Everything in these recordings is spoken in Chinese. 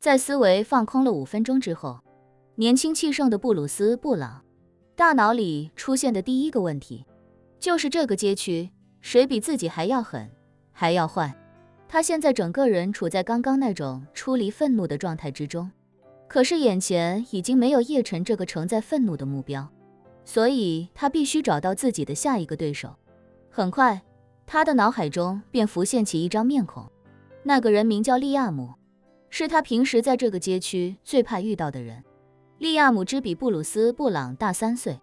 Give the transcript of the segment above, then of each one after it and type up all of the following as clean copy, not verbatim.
在思维放空了5分钟之后，年轻气盛的布鲁斯·布朗大脑里出现的第一个问题，就是这个街区谁比自己还要狠，还要坏。他现在整个人处在刚刚那种出离愤怒的状态之中，可是眼前已经没有叶晨这个承载愤怒的目标，所以他必须找到自己的下一个对手。很快，他的脑海中便浮现起一张面孔，那个人名叫利亚姆，是他平时在这个街区最怕遇到的人。利亚姆只比布鲁斯·布朗大3岁，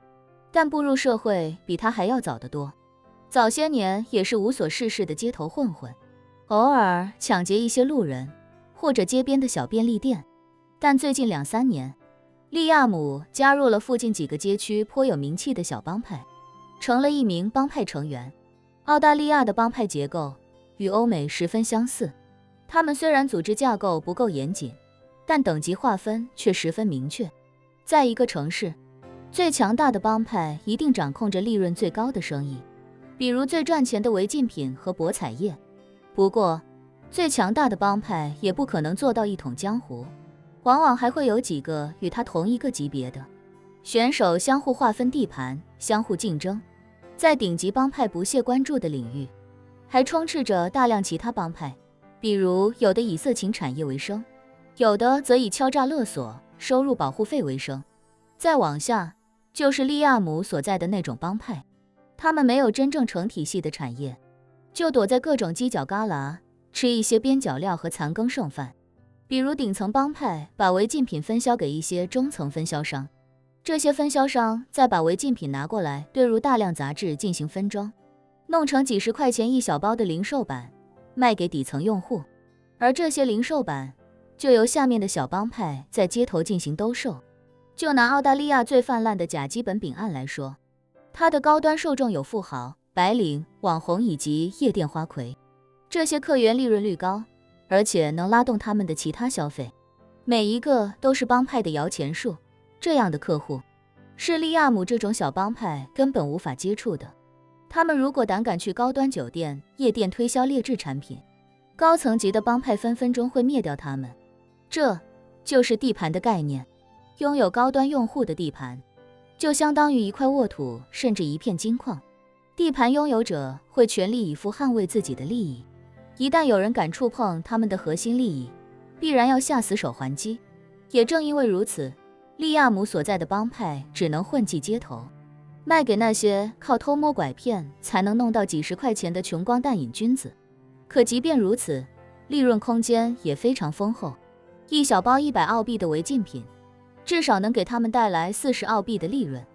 但步入社会比他还要早得多。早些年也是无所事事的街头混混，偶尔抢劫一些路人或者街边的小便利店。但最近2、3年，利亚姆加入了附近几个街区颇有名气的小帮派，成了一名帮派成员。澳大利亚的帮派结构与欧美十分相似，他们虽然组织架构不够严谨，但等级划分却十分明确。在一个城市，最强大的帮派一定掌控着利润最高的生意，比如最赚钱的违禁品和博彩业。不过，最强大的帮派也不可能做到一统江湖，往往还会有几个与他同一个级别的选手相互划分地盘，相互竞争。在顶级帮派不屑关注的领域，还充斥着大量其他帮派，比如有的以色情产业为生，有的则以敲诈勒索、收入保护费为生。再往下，就是利亚姆所在的那种帮派，他们没有真正成体系的产业，就躲在各种犄角旮旯，吃一些边角料和残羹剩饭。比如顶层帮派把违禁品分销给一些中层分销商，这些分销商再把违禁品拿过来兑入大量杂质进行分装，弄成几十块钱一小包的零售版，卖给底层用户。而这些零售版就由下面的小帮派在街头进行兜售。就拿澳大利亚最泛滥的甲基苯丙胺来说，它的高端受众有富豪、白领、网红以及夜店花魁，这些客源利润率高，而且能拉动他们的其他消费，每一个都是帮派的摇钱树。这样的客户是利亚姆这种小帮派根本无法接触的。他们如果胆敢去高端酒店、夜店推销劣质产品，高层级的帮派分分钟会灭掉他们。这就是地盘的概念，拥有高端用户的地盘，就相当于一块沃土，甚至一片金矿。地盘拥有者会全力以赴捍卫自己的利益，一旦有人敢触碰他们的核心利益，必然要下死手还击。也正因为如此，利亚姆所在的帮派只能混迹街头，卖给那些靠偷摸拐骗才能弄到几十块钱的穷光蛋瘾君子。可即便如此，利润空间也非常丰厚。一小包100澳币的违禁品，至少能给他们带来40澳币的利润。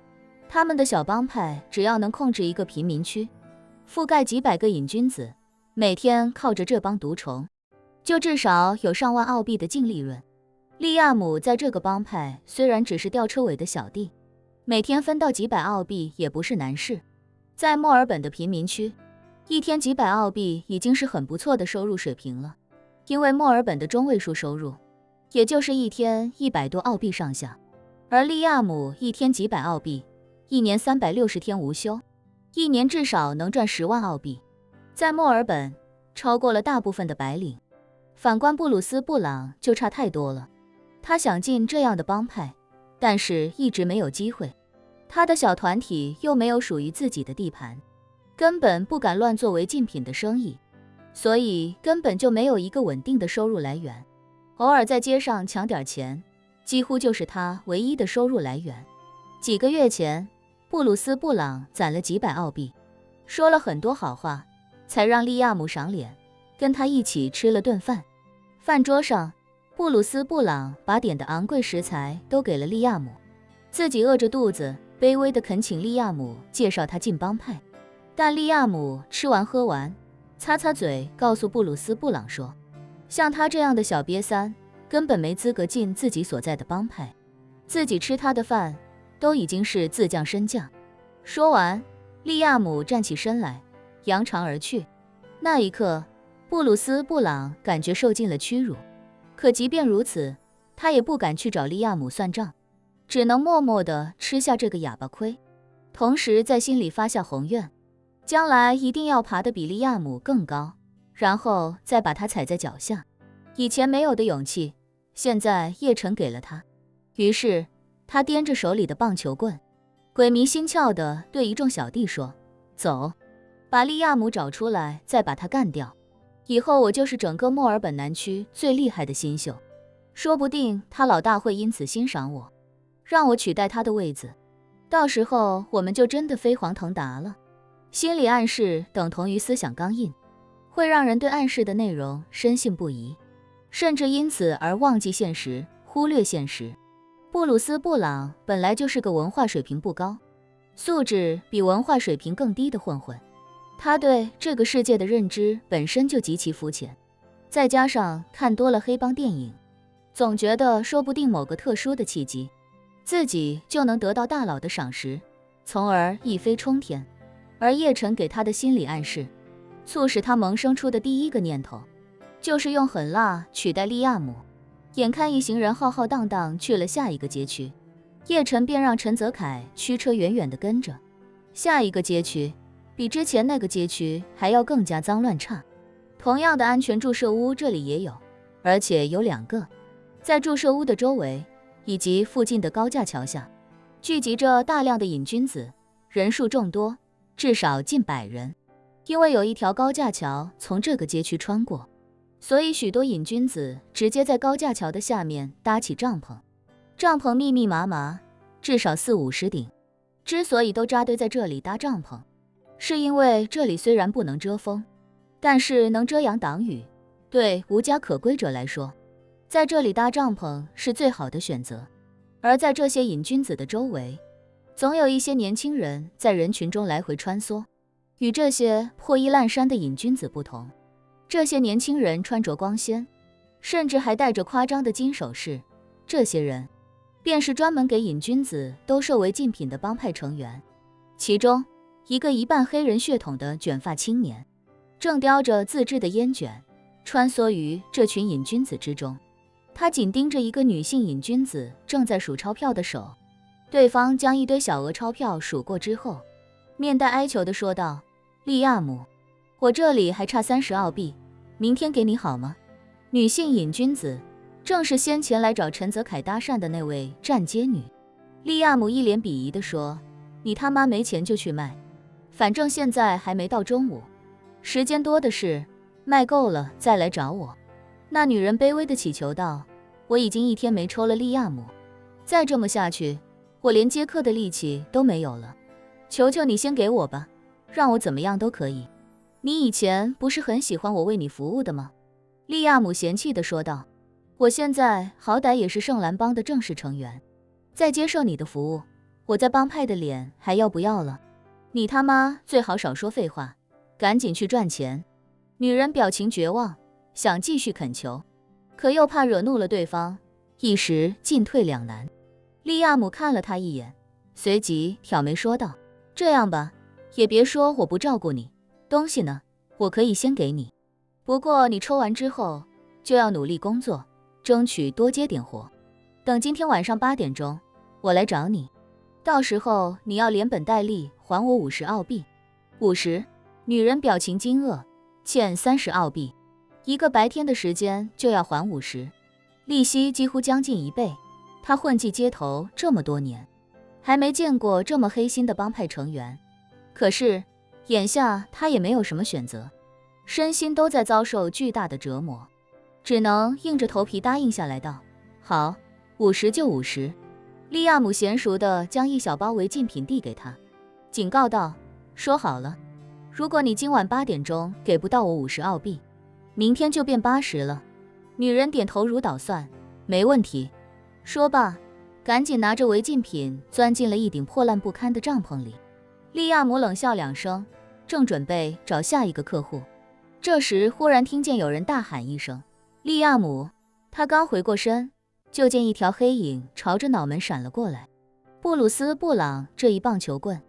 他们的小帮派只要能控制一个贫民区，覆盖几百个瘾君子，每天靠着这帮毒虫，就至少有上万澳币的净利润。利亚姆在这个帮派虽然只是吊车尾的小弟，每天分到几百澳币也不是难事。在墨尔本的贫民区，一天几百澳币已经是很不错的收入水平了，因为墨尔本的中位数收入也就是一天100多澳币上下，而利亚姆一天几百澳币，一年360天无休，一年至少能赚10万澳币，在墨尔本超过了大部分的白领。反观布鲁斯·布朗就差太多了，他想进这样的帮派，但是一直没有机会。他的小团体又没有属于自己的地盘，根本不敢乱做违禁品的生意，所以根本就没有一个稳定的收入来源。偶尔在街上抢点钱，几乎就是他唯一的收入来源。几个月前，布鲁斯·布朗攒了几百澳币，说了很多好话，才让利亚姆赏脸，跟他一起吃了顿饭。饭桌上，布鲁斯·布朗把点的昂贵食材都给了利亚姆，自己饿着肚子，卑微地恳请利亚姆介绍他进帮派。但利亚姆吃完喝完，擦擦嘴，告诉布鲁斯·布朗说，像他这样的小瘪三，根本没资格进自己所在的帮派，自己吃他的饭都已经是自降身价。说完，利亚姆站起身来，扬长而去。那一刻，布鲁斯·布朗感觉受尽了屈辱，可即便如此，他也不敢去找利亚姆算账，只能默默地吃下这个哑巴亏，同时在心里发下宏愿，将来一定要爬得比利亚姆更高，然后再把他踩在脚下。以前没有的勇气，现在叶晨给了他，于是他掂着手里的棒球棍，鬼迷心窍地对一众小弟说：“走，把利亚姆找出来，再把他干掉。以后我就是整个墨尔本南区最厉害的新秀，说不定他老大会因此欣赏我，让我取代他的位子。到时候我们就真的飞黄腾达了。”心理暗示等同于思想钢印，会让人对暗示的内容深信不疑，甚至因此而忘记现实，忽略现实。布鲁斯·布朗本来就是个文化水平不高，素质比文化水平更低的混混，他对这个世界的认知本身就极其肤浅，再加上看多了黑帮电影，总觉得说不定某个特殊的契机，自己就能得到大佬的赏识，从而一飞冲天。而叶晨给他的心理暗示，促使他萌生出的第一个念头，就是用狠辣取代利亚姆。眼看一行人浩浩荡荡去了下一个街区，叶晨便让陈泽凯驱车远远地跟着。下一个街区比之前那个街区还要更加脏乱差，同样的安全注射屋这里也有，而且有2个。在注射屋的周围以及附近的高架桥下，聚集着大量的瘾君子，人数众多，至少近100人。因为有一条高架桥从这个街区穿过，所以许多瘾君子直接在高架桥的下面搭起帐篷，帐篷密密麻麻，至少40-50顶。之所以都扎堆在这里搭帐篷，是因为这里虽然不能遮风，但是能遮阳挡雨，对无家可归者来说，在这里搭帐篷是最好的选择。而在这些瘾君子的周围，总有一些年轻人在人群中来回穿梭。与这些破衣烂衫的瘾君子不同，这些年轻人穿着光鲜，甚至还戴着夸张的金首饰。这些人便是专门给瘾君子兜售违禁品的帮派成员。其中一个一半黑人血统的卷发青年，正叼着自制的烟卷，穿梭于这群瘾君子之中。他紧盯着一个女性瘾君子正在数钞票的手，对方将一堆小额钞票数过之后，面带哀求地说道：“利亚姆，我这里还差30澳币，明天给你好吗？”女性瘾君子正是先前来找陈泽凯搭讪的那位站街女。利亚姆一脸鄙夷地说：“你他妈没钱就去卖，反正现在还没到中午，时间多的是，卖够了再来找我。”那女人卑微地祈求道：“我已经1天没抽了，利亚姆，再这么下去，我连接客的力气都没有了，求求你先给我吧，让我怎么样都可以。你以前不是很喜欢我为你服务的吗？”利亚姆嫌弃地说道：“我现在好歹也是圣兰帮的正式成员，再接受你的服务，我在帮派的脸还要不要了？你他妈最好少说废话，赶紧去赚钱。”女人表情绝望，想继续恳求，可又怕惹怒了对方，一时进退两难。利亚姆看了他一眼，随即挑眉说道：“这样吧，也别说我不照顾你，东西呢，我可以先给你，不过你抽完之后就要努力工作，争取多接点活。等今天晚上8点钟，我来找你，到时候你要连本带利还我50澳币。50？女人表情惊愕，欠30澳币，1个白天的时间就要还50，利息几乎将近1倍。他混迹街头这么多年，还没见过这么黑心的帮派成员。可是眼下他也没有什么选择，身心都在遭受巨大的折磨，只能硬着头皮答应下来道：“好，50就50。”利亚姆娴熟地将一小包违禁品递给他，警告道：“说好了，如果你今晚8点钟给不到我50澳币，明天就变80了。”女人点头如捣蒜，没问题。说罢，赶紧拿着违禁品钻进了一顶破烂不堪的帐篷里。利亚姆冷笑2声，正准备找下一个客户，这时忽然听见有人大喊一声：“利亚姆！”他刚回过身，就见一条黑影朝着脑门闪了过来。布鲁斯·布朗这一棒球棍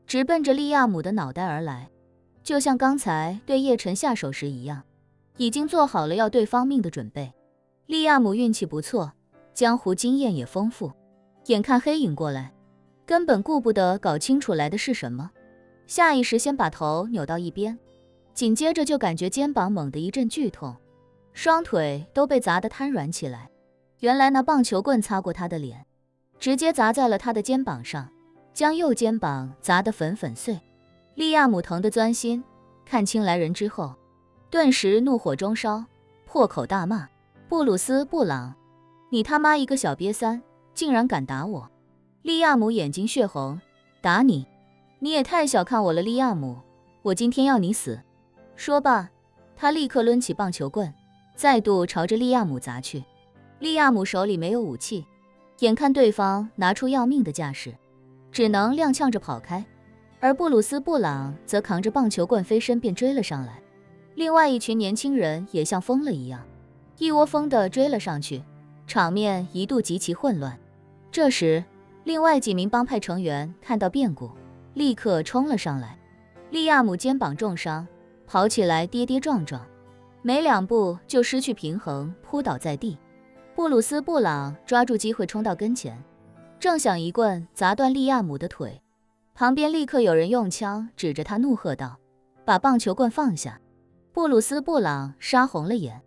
直奔着利亚姆的脑袋而来，就像刚才对叶晨下手时一样，已经做好了要对方命的准备。利亚姆运气不错，江湖经验也丰富，眼看黑影过来，根本顾不得搞清楚来的是什么，下意识先把头扭到一边，紧接着就感觉肩膀猛地一阵剧痛，双腿都被砸得瘫软起来。原来那棒球棍擦过他的脸，直接砸在了他的肩膀上，将右肩膀砸得粉粉碎。利亚姆疼得钻心，看清来人之后，顿时怒火中烧，破口大骂：布鲁斯·布朗，你他妈一个小瘪三，竟然敢打我！利亚姆眼睛血红，打你？你也太小看我了，利亚姆，我今天要你死！说罢，他立刻抡起棒球棍，再度朝着利亚姆砸去。利亚姆手里没有武器，眼看对方拿出要命的架势，只能踉跄着跑开，而布鲁斯·布朗则扛着棒球棍飞身便追了上来。另外一群年轻人也像疯了一样，一窝蜂地追了上去，场面一度极其混乱。这时，另外几名帮派成员看到变故，立刻冲了上来。利亚姆肩膀重伤，跑起来跌跌撞撞，没2步就失去平衡，扑倒在地。布鲁斯·布朗抓住机会冲到跟前，正想一棍砸断利亚姆的腿，旁边立刻有人用枪指着他怒喝道：把棒球棍放下！布鲁斯·布朗杀红了眼，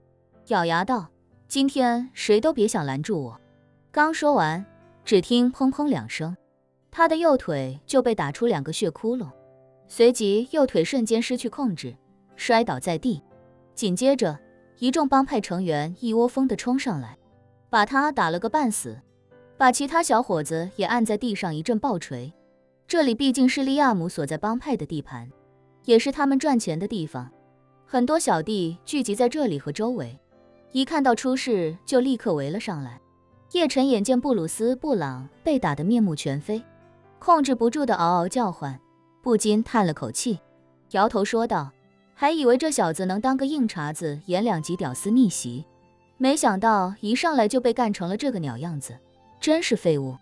咬牙道：今天谁都别想拦住我！刚说完，只听砰砰2声，他的右腿就被打出2个血窟窿，随即右腿瞬间失去控制，摔倒在地。紧接着，一众帮派成员一窝蜂地冲上来，把他打了个半死，把其他小伙子也按在地上一阵暴锤。这里毕竟是利亚姆所在帮派的地盘，也是他们赚钱的地方，很多小弟聚集在这里和周围，一看到出事就立刻围了上来。叶晨眼见布鲁斯·布朗被打得面目全非，控制不住的嗷嗷叫唤，不禁叹了口气，摇头说道：还以为这小子能当个硬茬子演2集屌丝逆袭，没想到一上来就被干成了这个鸟样子，真是废物。